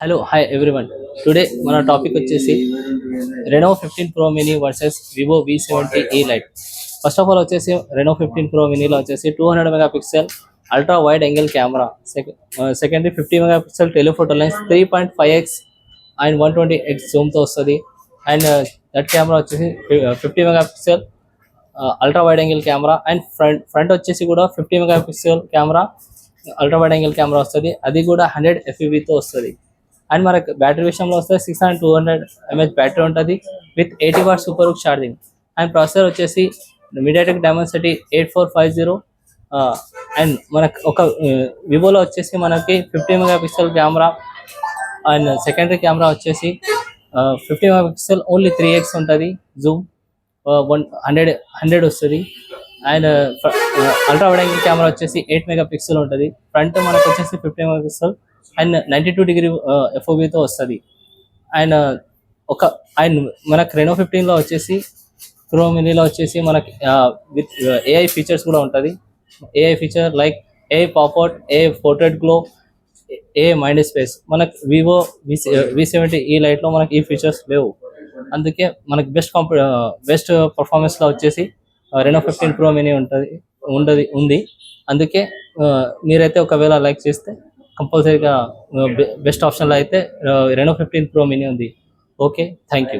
Hello hi everyone. Today మన topic వచ్చేసి Reno 15 pro mini versus Vivo V70 lite. First of all వచ్చేసి Reno 15 pro మినీలో వచ్చేసి 200 megapixel ultra wide angle camera, secondary 50 megapixel telephoto lens 3.5x and 120x జూమ్తో వస్తుంది. And that camera వచ్చేసి 50 megapixel ultra wide angle camera and front వచ్చేసి కూడా 50 megapixel camera ultra wide angle camera వస్తుంది. అది కూడా 100 FPVతో వస్తుంది. అండ్ మనకు బ్యాటరీ విషయంలో వస్తే 600 mAh బ్యాటరీ ఉంటుంది with 80 what super hook charging. And processor వచ్చేసి మీడియాటెక్ డైమెన్సిటీ 8450. అండ్ మనకు ఒక వివోలో వచ్చేసి మనకి 50 megapixel camera and secondary camera వచ్చేసి 50 మెగాపిక్సెల్ ఓన్లీ 3x ఉంటుంది జూమ్, 100 వస్తుంది. And ultra wide angle camera వచ్చేసి 8 మెగాపిక్సెల్ ఉంటుంది. ఫ్రంట్ మనకు వచ్చేసి 50 మెగాపిక్సెల్ అండ్ 92 డిగ్రీ FOVతో వస్తుంది. అండ్ అండ్ మనకు రెనో 15లో వచ్చేసి ప్రో మినీలో వచ్చేసి మనకి విత్ AI ఫీచర్స్ కూడా ఉంటుంది. AI feature like AI pop out, AI portrait glow, AI mind space. మనకు వివో V70 లైట్లో మనకి ఈ ఫీచర్స్ లేవు. అందుకే మనకి బెస్ట్ పర్ఫార్మెన్స్లో వచ్చేసి రెనో 15 ప్రో మినీ ఉంది. అందుకే మీరైతే ఒకవేళ లైక్ చేస్తే కంపల్సరీగా బెస్ట్ ఆప్షన్లో అయితే రెనో 15 ప్రో మినీ ఉంది. Okay, thank you.